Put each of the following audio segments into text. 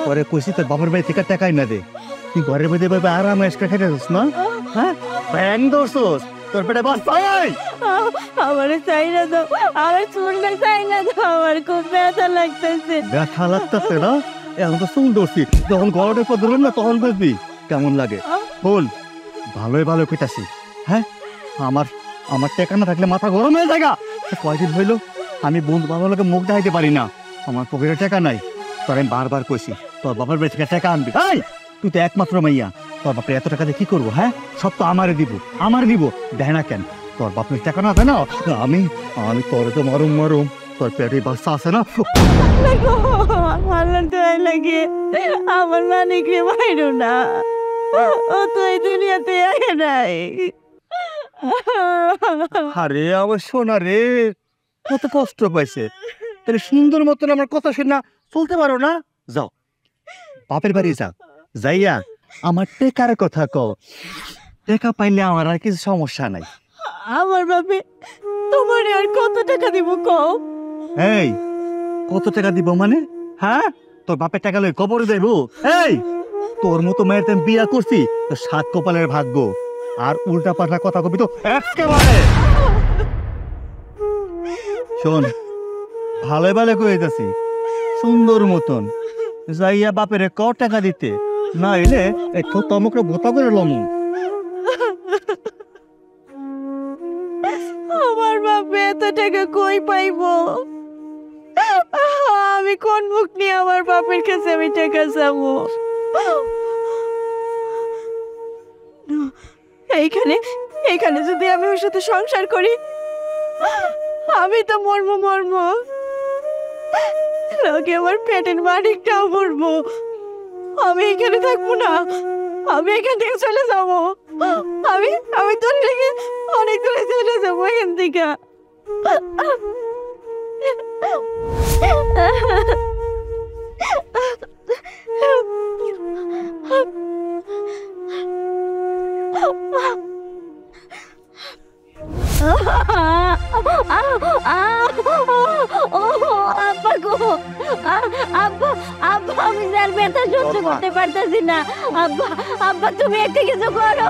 পরে কইছি তোর বাবার বাড়ি থেকে টাকাই না দে, তুই ঘরের মধ্যে আরামে এসে খেতে যাস না? হ্যাঁ ব্যাং দোষস তোর পেটে বাস। আমার চাই না দাও, আমার চুলটা চাই না দাও, আমার খুব ব্যথা লাগতেছে। ব্যথা লাগতেছে না? এখন তো চুল ধরছি, যখন গরমের পর ধরবেন না তখন বুঝবি কেমন লাগে। বল ভালোই ভালো কেটাছি। হ্যাঁ আমার আমার টাকা না থাকলে মাথা গরম হয়ে যায়। কয়দিন হইলো আমি বন্ধু বাবার মুখ দেখাইতে পারি না, আমার পকেটে টাকা নাই। তোর আমি বারবার কইছি তোর বাবার বাড়ি থেকে টাকা আনবি। তুই তো একমাত্র মাইয়া, তোর বাপরে এত টাকা দিয়ে কি করবো? হ্যাঁ সব তো আমারে দিব, আমার দিব। দেয় না কেন? তোর বাপের টাকা না দেয় না? আমি আমি তোরে তো মারুম মারুম। তোর পেটে বাচ্চা আছে না? লাগে আমার মানিককে মাইরো না, ও তো এই দুনিয়াতে আগে নাই। আরে আমার সোনা রে, কত কষ্ট পাইছে। তাহলে সুন্দর মতন আমার কথা শুনে চলতে পারো না? যাও বাপের বাড়ি যাও, যাইয়া আমার টেকার কথা কও। টেকা পাইলে আমার আর কিছু সমস্যা নাই। আমার বাপে তোমার আর কত টাকা দিব কও? এই কত টাকা দিব মানে? হ্যাঁ তোর বাপের টাকা লই কবর দেব? এই তোর মতো মেয়ের আমি বিয়া করছি, তোর সাত কপালের ভাগ্য। আর উল্টা পাল্টা কথা কবি তো একেবারে। শোন ভালো ভালো কইতাছি, সুন্দর মতন যাইয়া বাপের ক টাকা দিতে, না এলে তমকে ভোতা করে লমু। আমার বাপে এত টাকা কই পাইবো? আমি কোন মুখ নিয়ে আমার বাপের কাছে আমি টাকা চাবো? এইখানে এইখানে যদি আমি ওর সাথে সংসার করি, আমি তো মরবো মরবো, লোকে আমার পেটের মালিকটাও মরবো। আমি এখানে থাকবো না, আমি এখান থেকে চলে যাবো। আমি আমি তোর লেগে অনেক দূরে চলে যাবো এখান থেকে। আমি যার ব্যথা সহ্য করতে পারতেছি না। আব্বা আব্বা তুমি একটা কিছু করো।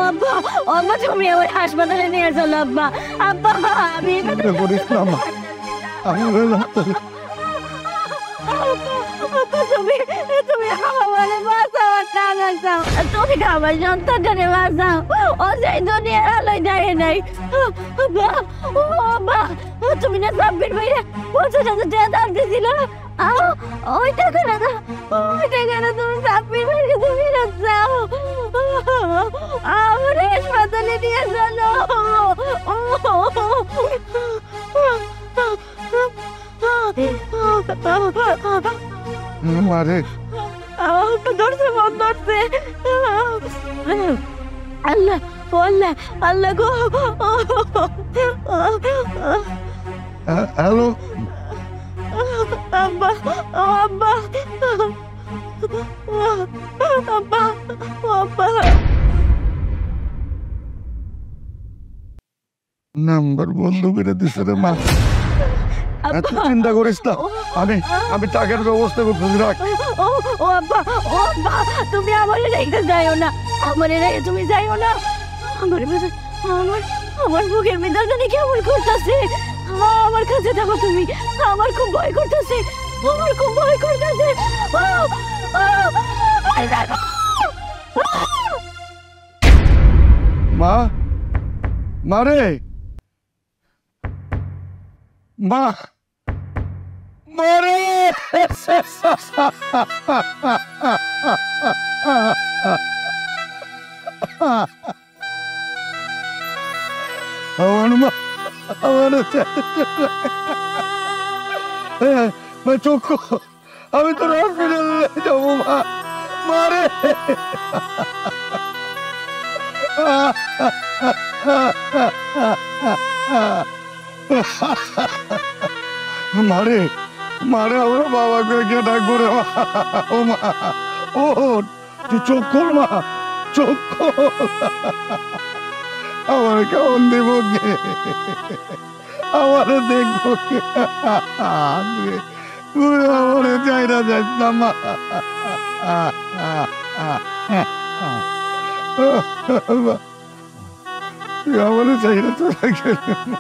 আব্বা আব্বা তুমি আমার হাসপাতালে নিয়ে চলো। আব্বা আব্বা আমি তুমি তুমি আমার বাঁচাও, টাকা চাও, তুমি আমার সন্তানটারে বাঁচাও। ও সেই দুনিয়ার আলোয় যায় নাই। আব্বা ও আব্বা তুমি না সাব্বির ভাইয়া 50,000 টাকা দাম দিয়েছিল, ওই টাকাটা তুমি সাব্বির ভাইকে তুমি রাখছাও। আমার হাসপাতালে নিয়ে চলো। মারে ধরছে মন ধরছে। আল্লাহ আল্লাহ আল্লাহ গো। হ্যালো আব্বা আব্বা আব্বা আব্বা নাম্বার বন্ধ করে দিছে রে মা। এত চিন্তা করিস না, আমি টাকার ব্যবস্থা করতেছি। রাখ। ও আব্বা তুমি আমার রেখে যাইও না, আমার রেখে তুমি যাইও না। আমার আমার আমার বুকের ভিতর জানি কেমন করতেছে। আমার কাছে থাকো তুমি, আমার খুব ভয় করতেছে, আমার খুব ভয় করতেছে। মা মারে মা মারে আমার মা আমার চোখ, আমি তো হসপিটালে যাবো মা। মারে মারে মারে আমার বাবাকে গিয়ে ডাকবো রে ও মা। ও তুই চোখ খোল মা, চোখ খোল। আমার কেমন দেব গে আমারে দেখবো কে? তুই আমারে চাইরা যাস না মা। তুই আমারে চাইরা চলে গেলি মা।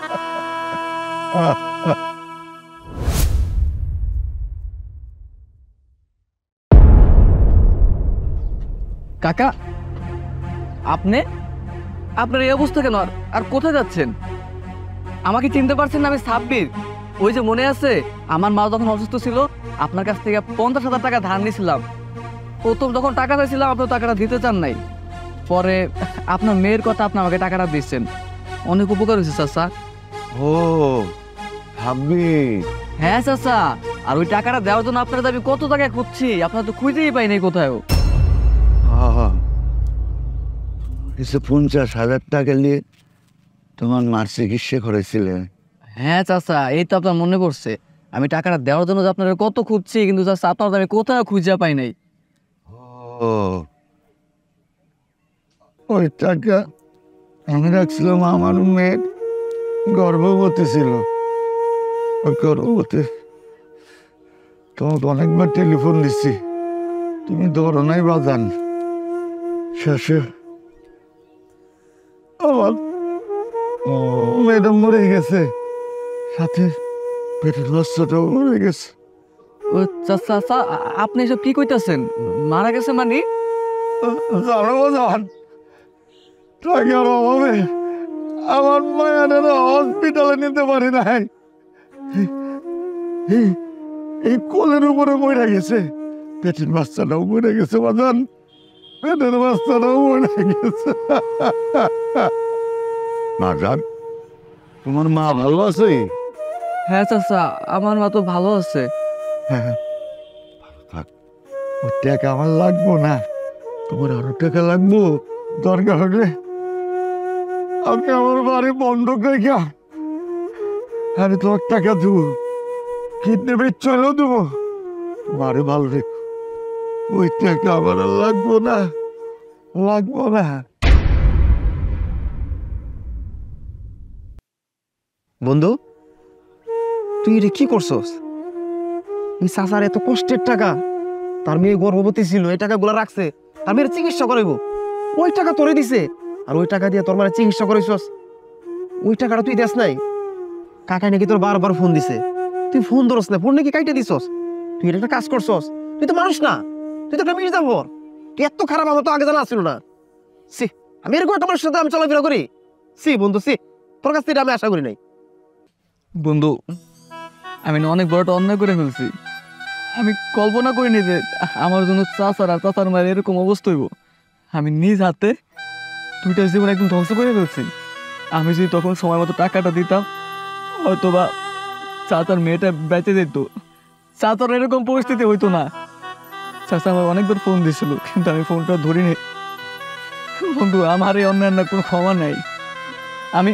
কাকা, আপনি আপনার এই অবস্থা কেন? আর কোথায় যাচ্ছেন? আমাকে চিনতে পারছেন না? আমি সাব্বির। ওই যে মনে আছে, আমার মা যখন অসুস্থ ছিল আপনার কাছ থেকে 50,000 টাকা ধার নিয়েছিলাম। প্রথম যখন টাকা চাইছিলাম আপনি টাকাটা দিতে চান নাই। পরে আপনার মেয়ের কথা আপনি আমাকে টাকাটা দিচ্ছেন। অনেক উপকার হয়েছে চাচা। ও হাবি, হ্যাঁ চাচা, আর ওই টাকাটা দেওয়ার জন্য আপনার আমি কত টাকা খুঁজছি, আপনার তো খুঁজেই পাই নাই কোথাও। 50,000 টাকা নিয়ে তোমার মার চিকিৎসা করেছিলে? হ্যাঁ চাচা, এই তো আপনার মনে পড়ছে। আমি টাকাটা দেওয়ার জন্য যে আপনার কত খুঁজছি, কিন্তু চাচা আপনার আমি কোথাও খুঁজে পাই নাই। ও ওই টাকা আমি রাখছিলাম আমার মেয়ের গর্ভবতী ছিল। ওই গর্ভবতী তোমাকে অনেকবার টেলিফোন দিচ্ছি, তুমি ধরো নাই বাজান। শেষে আমার মেয়েটা মরে গেছে, সাথে পেটের বাচ্চাটাও মরে গেছে। ও চাচা, চাচা, আপনি এসব কি কইতাছেন? মারা গেছে মানে? জানো বাজান, টাকার অভাবে আমার মায়ের হসপিটালে নিতে পারি নাই। এই কোলের উপরে মরে গেছে, পেটের বাচ্চাটাও মরে গেছে বাজান, পেটের বাচ্চাটাও মরে গেছে। বাজান, তোমার মা ভালো আছে? হ্যাঁ চাচা, আমার মা তো ভালো আছে। হ্যাঁ, ভালো থাক। ওর টাকা আমার লাগবো না, তোমার আরো টাকা লাগবো। দরকার হলে আমি আমার বাড়ি বন্ধক রেখে আমি তোমার টাকা দেবো, কিডনি বেচলেও দেবো। তোমারে ভালো রেখো, ওই টাকা আমার আর লাগবো না, লাগবো না। বন্ধু, তুই এটা কি করছস? এই চাচার এত কষ্টের টাকা, তার মেয়ে গর্ভবতী ছিল, এই টাকাগুলো রাখছে তার মেয়ের চিকিৎসা করাইবো, ওই টাকা তোরে দিছে। আর ওই টাকা দিয়ে তোর মানে চিকিৎসা করাইছস, ওই টাকাটা তুই দেস নাই। কাকা নাকি তোর বারবার ফোন দিছে, তুই ফোন ধরস না, ফোন নাকি কাইটে দিছস। তুই এটা একটা কাজ করছস, তুই তো মানুষ না, তুই তো একটা মির্জাফর। তুই এত খারাপ আমার তো আগে জানা ছিল না। সি, আমি এরকম একটা মানুষের সাথে আমি চলাফেরা করি? সি বন্ধু, সি, তোর কাছ থেকে আমি আশা করি নাই। বন্ধু, আমি না অনেক বড় একটা অন্যায় করে ফেলছি। আমি কল্পনা করিনি যে আমার জন্য চাচার আর চাচার মায়ের এরকম অবস্থা হইব। আমি নিজ হাতে দুইটা জীবন একদম ধ্বংস করে ফেলছি। আমি যদি তখন সময় মতো টাকাটা দিতাম, হয়তো বা চাচার মেয়েটা বেঁচে যেত, চাচার এরকম পরিস্থিতি হইতো না। চাচা আমার অনেকবার ফোন দিয়েছিল, কিন্তু আমি ফোনটা ধরিনি। বন্ধু, আমার এই অন্যায়ের না কোনো ক্ষমা নাই। আমি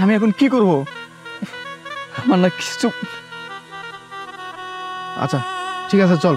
আমি এখন কি করব? আমার না কিছু। আচ্ছা ঠিক আছে, চল।